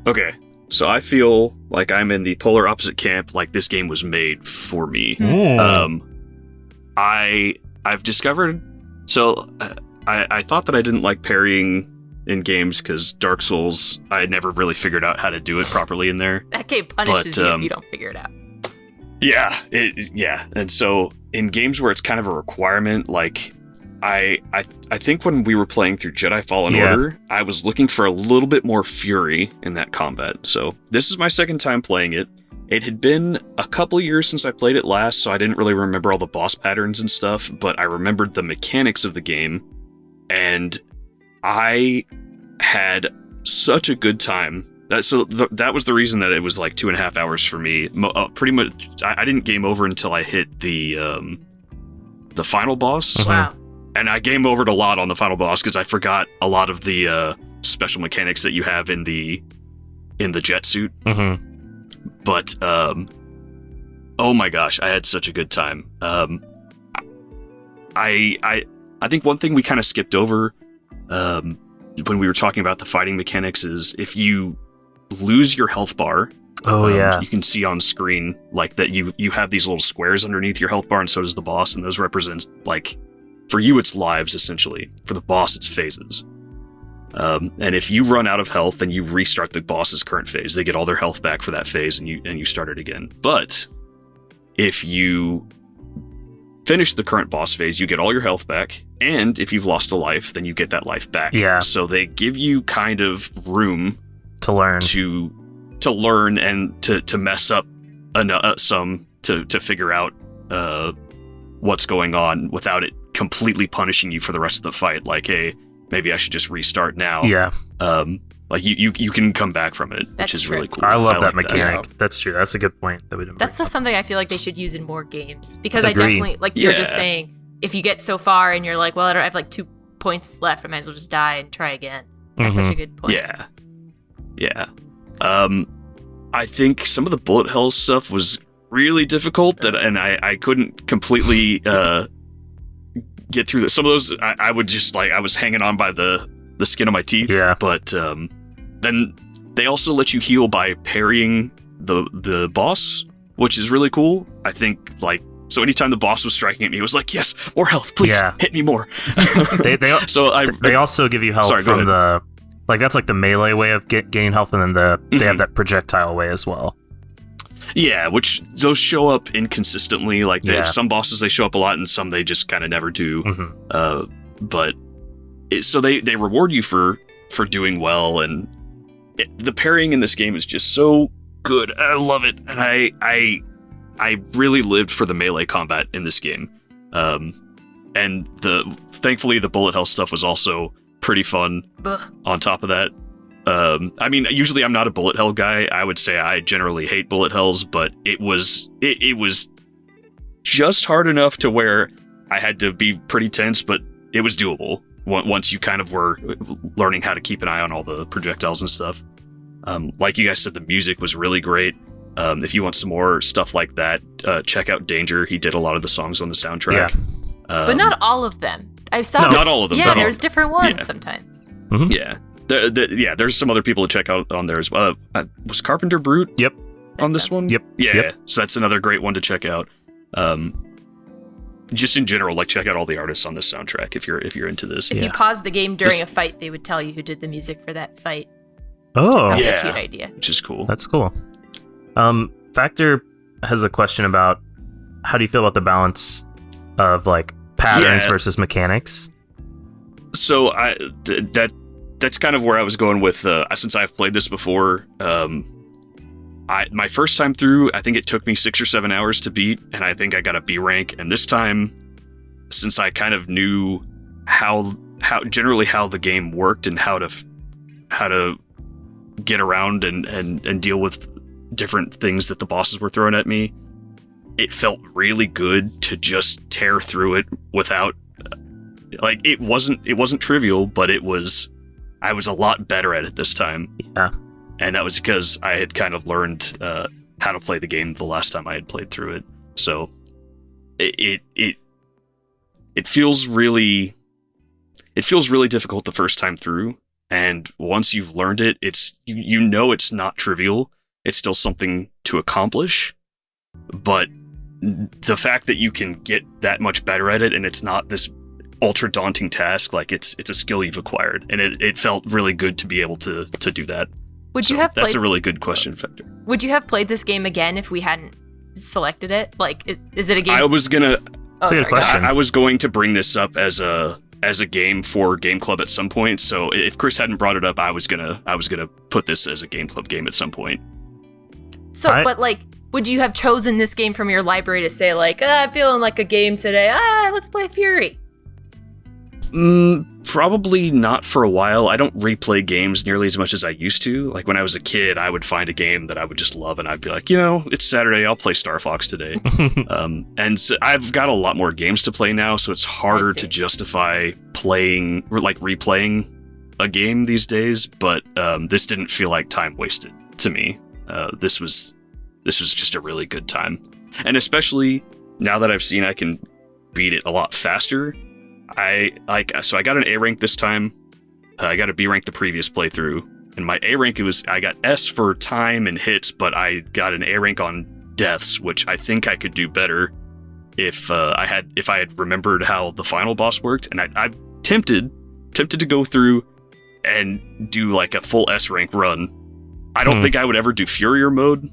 Okay, so I feel like I'm in the polar opposite camp, like this game was made for me. I've discovered, so I thought that I didn't like parrying in games because Dark Souls, I had never really figured out how to do it properly in there. That game punishes you if you don't figure it out. Yeah, and so in games where it's kind of a requirement, like I think when we were playing through Jedi Fallen Order, I was looking for a little bit more fury in that combat. So this is my second time playing it. It had been a couple of years since I played it last, so I didn't really remember all the boss patterns and stuff, but I remembered the mechanics of the game, and I had such a good time. That was the reason that it was like 2.5 hours for me. Pretty much, I didn't game over until I hit the final boss. Wow. And I game overed a lot on the final boss because I forgot a lot of the special mechanics that you have in the jet suit. But oh my gosh, I had such a good time. I think one thing we kind of skipped over when we were talking about the fighting mechanics is if you lose your health bar. You can see on screen like that you have these little squares underneath your health bar, and so does the boss, and those represent, like, for you it's lives essentially. For the boss it's phases. And if you run out of health and you restart the boss's current phase, they get all their health back for that phase, and you start it again. But if you finish the current boss phase, you get all your health back, And if you've lost a life, then you get that life back. Yeah. So they give you kind of room To learn. to learn and to mess up some to figure out what's going on without it completely punishing you for the rest of the fight. Like, hey, maybe I should just restart now. Yeah. Like you can come back from it, That's which is true. really cool. I love that like mechanic. Yeah. That's true. That's a good point that we didn't That's bring up. something I feel like they should use in more games because Agree. I definitely, like you're just Yeah. saying, if you get so far and you're like, well, I have like 2 points left, I might as well just die and try again. That's such a good point. Yeah. I think some of the bullet hell stuff was really difficult, and I couldn't completely get through that. Some of those I would just like, I was hanging on by the skin of my teeth. Yeah. But then they also let you heal by parrying the boss, which is really cool. I think, like, so anytime the boss was striking at me, it was like, yes, more health, please, Yeah. hit me more. So I they also give you health Sorry, go from ahead. like that's like the melee way of gaining health, and then they have Mhm. that projectile way as well. Yeah, which those show up inconsistently. Like, Yeah. some bosses they show up a lot, and some they just kind of never do. Mhm. But so they reward you for doing well, and the parrying in this game is just so good. I love it, and I really lived for the melee combat in this game. And thankfully the bullet hell stuff was also pretty fun. Ugh. On top of that, I mean, usually I'm not a bullet hell guy. I would say I generally hate bullet hells, but it was just hard enough to where I had to be pretty tense, but it was doable once you kind of were learning how to keep an eye on all the projectiles and stuff. Like you guys said, the music was really great. If you want some more stuff like that, check out Danger. He did a lot of the songs on the soundtrack. But not all of them. I saw No, not all of them. Yeah, not all there's of different ones Yeah. sometimes. Mhm. Yeah. There's some other people to check out on there as well. Was Carpenter Brute Yep. on That this sounds- one? Yep. Yeah, Yep. so that's another great one to check out. Just in general, like, check out all the artists on this soundtrack if you're into this. If Yeah. you pause the game during This- a fight, they would tell you who did the music for that fight. Oh, That was Yeah. a cute idea. Which is cool. that's cool. Factor has a question about how do you feel about the balance of like patterns Yeah. versus mechanics? So that's kind of where I was going with. Since I've played this before, my first time through, I think it took me 6 or 7 hours to beat, and I think I got a B rank. And this time, since I kind of knew how generally how the game worked and how to get around and deal with different things that the bosses were throwing at me, it felt really good to just tear through it without, like, it wasn't trivial, but I was a lot better at it this time. Yeah. And that was because I had kind of learned how to play the game the last time I had played through it. So it feels really difficult the first time through, and once you've learned it, it's you know it's not trivial. It's still something to accomplish, but the fact that you can get that much better at it, and it's not this ultra daunting task, like it's a skill you've acquired, and it felt really good to be able to do that. Would you So have that's played? a really good question, Factor. Would you have played this game again if we hadn't selected it? Like, is it a game? I was gonna oh, That's a good sorry, go ahead. question. I was going to bring this up as a game for Game Club at some point. So if Chris hadn't brought it up, I was gonna put this as a Game Club game at some point. So, but like, would you have chosen this game from your library to say like, I'm feeling like a game today. Let's play Furi. Probably not for a while. I don't replay games nearly as much as I used to. Like, when I was a kid, I would find a game that I would just love, and I'd be like, it's Saturday, I'll play Star Fox today. And so I've got a lot more games to play now, so it's harder to justify replaying a game these days. But this didn't feel like time wasted to me. This was just a really good time, and especially now that I've seen I can beat it a lot faster. So I got an A rank this time. I got a B rank the previous playthrough, and my A rank I got S for time and hits, but I got an A rank on deaths, which I think I could do better if I had remembered how the final boss worked. And I'm tempted to go through and do like a full S rank run. I don't think I would ever do Furier mode.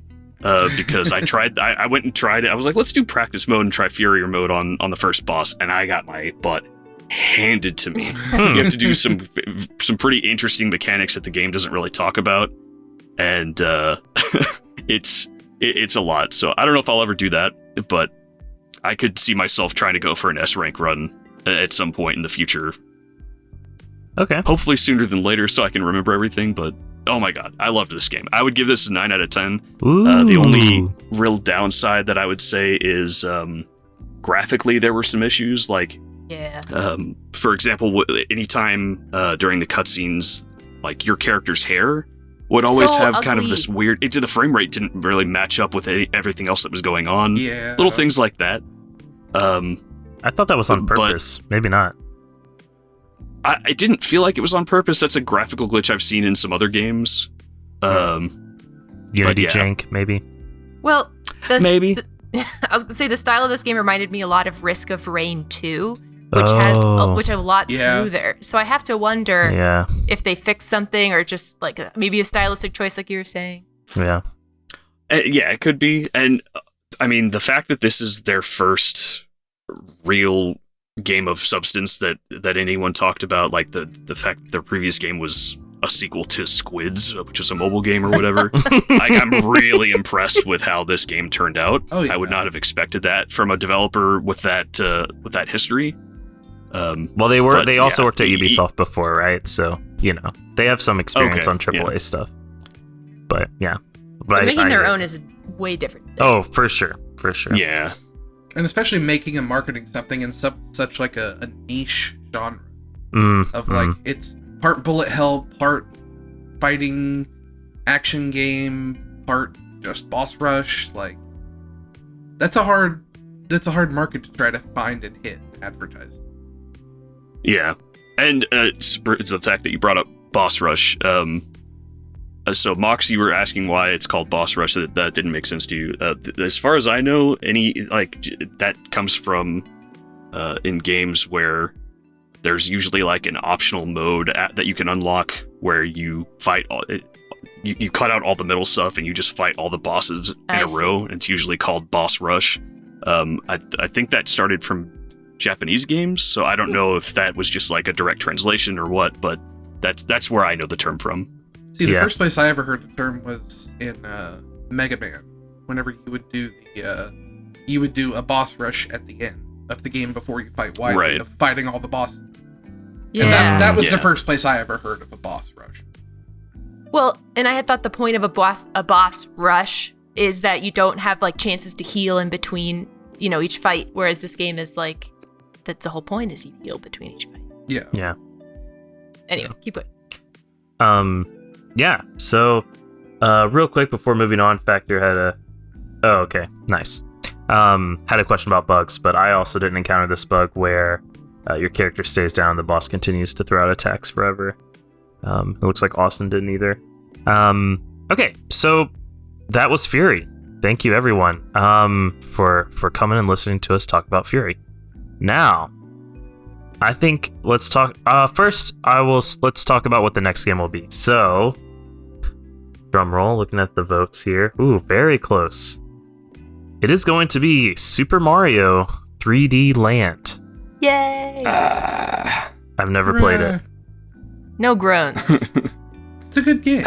Because I went and tried it. I was like, let's do practice mode and try Furier mode on the first boss, and I got my butt handed to me. You have to do some pretty interesting mechanics that the game doesn't really talk about, and it's a lot. So I don't know if I'll ever do that, but I could see myself trying to go for an S rank run at some point in the future. Okay. Hopefully sooner than later, so I can remember everything. But oh my god, I loved this game. I would give this a 9 out of 10. The only real downside that I would say is graphically there were some issues. Like, for example, anytime during the cutscenes, like your character's hair would always have kind of this weird. The frame rate didn't really match up with everything else that was going on. Yeah, little things like that. I thought that was on purpose. Maybe not. I didn't feel like it was on purpose. That's a graphical glitch I've seen in some other games. Unity jank, maybe. Well, maybe. I was gonna say the style of this game reminded me a lot of Risk of Rain 2, which has a lot smoother. So I have to wonder if they fixed something or just like maybe a stylistic choice, like you were saying. Yeah. Yeah, it could be. And I mean, the fact that this is their first real game of substance that anyone talked about, like the fact that their previous game was a sequel to Squids, which is a mobile game or whatever. Like, I'm really impressed with how this game turned out. I would not have expected that from a developer with that history. Well, they also worked at Ubisoft before, right? So, they have some experience on AAA stuff. But yeah, but making their own is way different. Oh, for sure. Yeah. And especially making and marketing something in such like a niche genre of like it's part bullet hell, part fighting action game, part just boss rush. Like that's a hard market to try to find and hit advertised. Yeah, and the fact that you brought up boss rush. So, Mox, you were asking why it's called Boss Rush. That didn't make sense to you. As far as I know, that comes from in games where there's usually like an optional mode that you can unlock where you fight you cut out all the middle stuff and you just fight all the bosses in a row. And it's usually called Boss Rush. I think that started from Japanese games, so I don't know if that was just like a direct translation or what, but that's where I know the term from. See, the first place I ever heard the term was in Mega Man. Whenever you would do a boss rush at the end of the game before you fight Wily, of fighting all the bosses. Yeah, and that was the first place I ever heard of a boss rush. Well, and I had thought the point of a boss rush is that you don't have like chances to heal in between, each fight. Whereas this game is like, that's the whole point, is you heal between each fight. Yeah. Yeah. Anyway, keep going. Yeah, so real quick before moving on, Factor had okay, nice. Had a question about bugs, but I also didn't encounter this bug where your character stays down and the boss continues to throw out attacks forever. It looks like Austin didn't either. Okay, so that was Furi. Thank you, everyone, for coming and listening to us talk about Furi. Now, I think let's talk. First, let's talk about what the next game will be. So, drum roll. Looking at the votes here. Ooh, very close. It is going to be Super Mario 3D Land. Yay! I've never played it. No groans. It's a good game.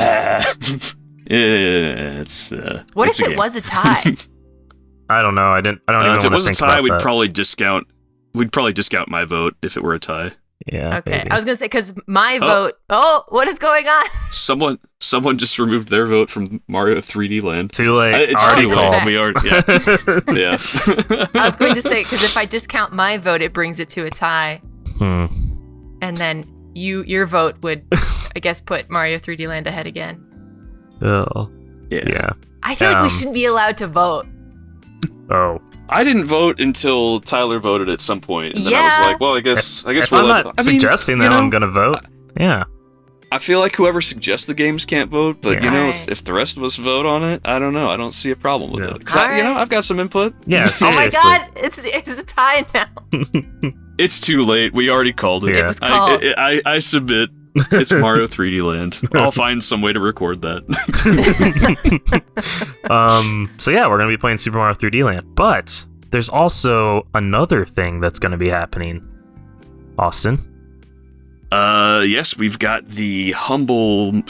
It's. What it's if it was a tie? I don't know. I don't even want to think about that. If it was a tie, we'd probably discount my vote if it were a tie. Yeah. Okay. Maybe. I was gonna say because my vote. Oh, what is going on? Someone just removed their vote from Mario 3D Land. Too late. It's too late. We are. Yeah. I was going to say because if I discount my vote, it brings it to a tie. And then your vote would, I guess, put Mario 3D Land ahead again. Oh. Yeah. I feel like we shouldn't be allowed to vote. Oh. I didn't vote until Tyler voted at some point, and then I was like, "Well, I guess if we'll." I'm not suggesting that I'm gonna vote. Yeah. I feel like whoever suggests the games can't vote, but if the rest of us vote on it, I don't know. I don't see a problem with it. 'Cause I've got some input. Yeah. Oh my god, it's a tie now. It's too late. We already called it. It was called. I submit. It's Mario 3D Land. I'll find some way to record that. So yeah, we're gonna be playing Super Mario 3D Land, but there's also another thing that's gonna be happening. Austin? Yes, we've got the humble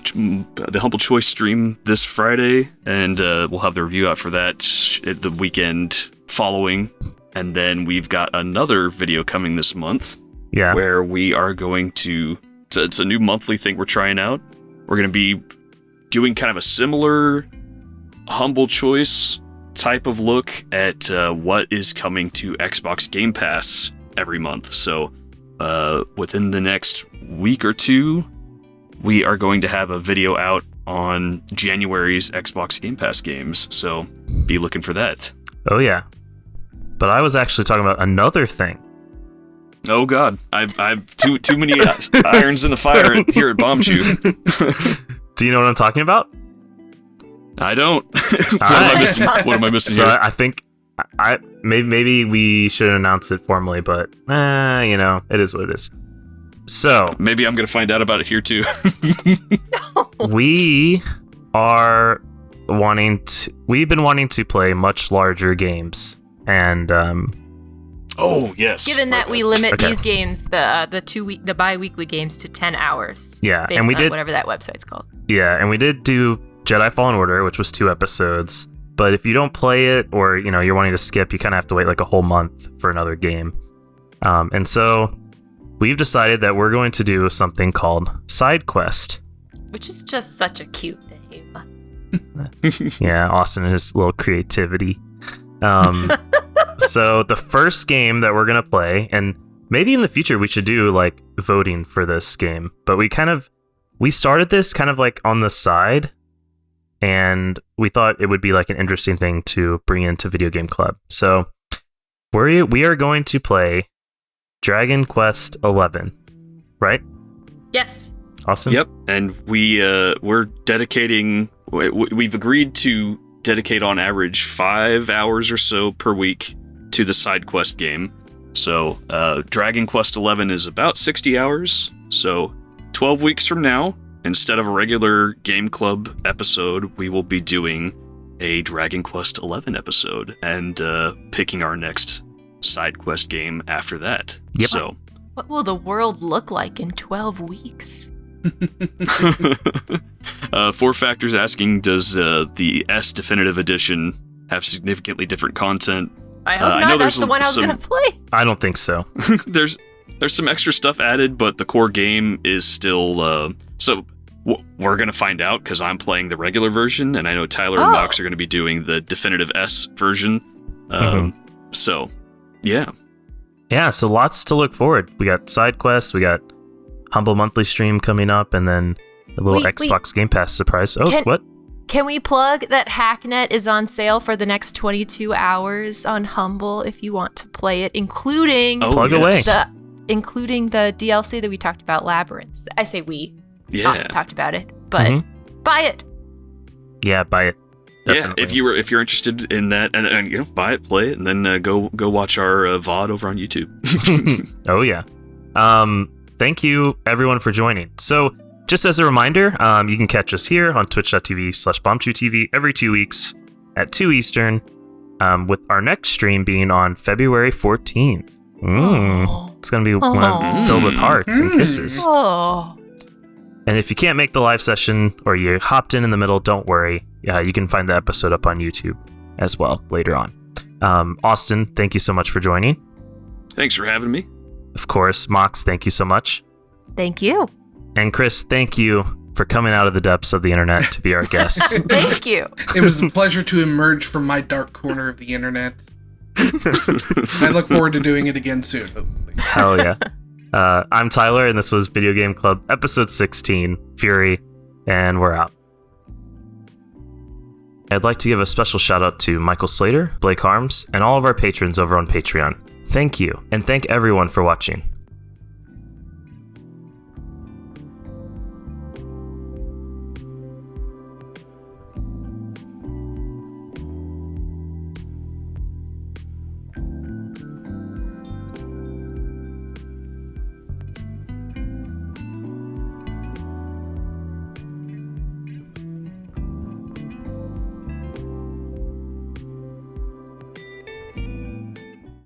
choice stream this Friday, and we'll have the review out for that the weekend following. And then we've got another video coming this month. Yeah. Where we are going to... It's a new monthly thing we're trying out. We're going to be doing kind of a similar humble choice type of look at what is coming to Xbox Game Pass every month. So within the next week or two, we are going to have a video out on January's Xbox Game Pass games. So be looking for that. Oh, yeah. But I was actually talking about another thing. Oh God, I've too many irons in the fire here at Bombchu. Do you know what I'm talking about? I don't. What am I missing So here? I think maybe we should announce it formally, but it is what it is. So Maybe I'm gonna find out about it here too. we are we've been wanting to play much larger games, and Oh yes. Given that we limit Okay. these games, the bi-weekly games, to 10 hours. Yeah, based and we on did whatever that website's called. Yeah, and we did do Jedi Fallen Order, which was 2 episodes. But if you don't play it, or you're wanting to skip, you kind of have to wait like a whole month for another game. And so we've decided that we're going to do something called Side Quest. Which is just such a cute name. Yeah, Austin and his little creativity. So the first game that we're gonna play, and maybe in the future we should do like voting for this game, but we started this kind of like on the side, and we thought it would be like an interesting thing to bring into Video Game Club. So we are going to play Dragon Quest 11, right? Yes. Awesome. Yep, and we're dedicating. We've agreed to dedicate on average 5 hours or so per week to the side quest game. So Dragon Quest 11 is about 60 hours. So 12 weeks from now, instead of a regular Game Club episode, we will be doing a Dragon Quest 11 episode and picking our next side quest game after that. Yep. So What will the world look like in 12 weeks? Four Factors asking, does the S Definitive Edition have significantly different content? I hope I not. know That's there's the one I was some- going to play. I don't think so. There's some extra stuff added, but the core game is still... we're going to find out, because I'm playing the regular version, and I know Tyler and Mox are going to be doing the Definitive S version. So, yeah. Yeah, so lots to look forward. We got Side Quest, we got Humble Monthly Stream coming up, and then a little Xbox Game Pass surprise. Oh, what? Can we plug that Hacknet is on sale for the next 22 hours on Humble if you want to play it, including Plug away. including the DLC that we talked about, Labyrinth. I say we. Yeah. Austin talked about it, but buy it. Yeah, buy it. Definitely. Yeah, if you're interested in that, and buy it, play it, and then go watch our VOD over on YouTube. Oh yeah. Thank you everyone for joining. So just as a reminder, you can catch us here on twitch.tv/BombchuTV every 2 weeks at 2 Eastern, with our next stream being on February 14th. It's going to be one filled with hearts and kisses. Oh. And if you can't make the live session, or you hopped in the middle, don't worry. You can find the episode up on YouTube as well later on. Austin, thank you so much for joining. Thanks for having me. Of course, Mox, thank you so much. Thank you. And Chris, thank you for coming out of the depths of the internet to be our guest. Thank you. It was a pleasure to emerge from my dark corner of the internet. I look forward to doing it again soon, hopefully. Hell yeah. I'm Tyler, and this was Video Game Club episode 16, Furi, and we're out. I'd like to give a special shout out to Michael Slater, Blake Harms, and all of our patrons over on Patreon. Thank you, and thank everyone for watching.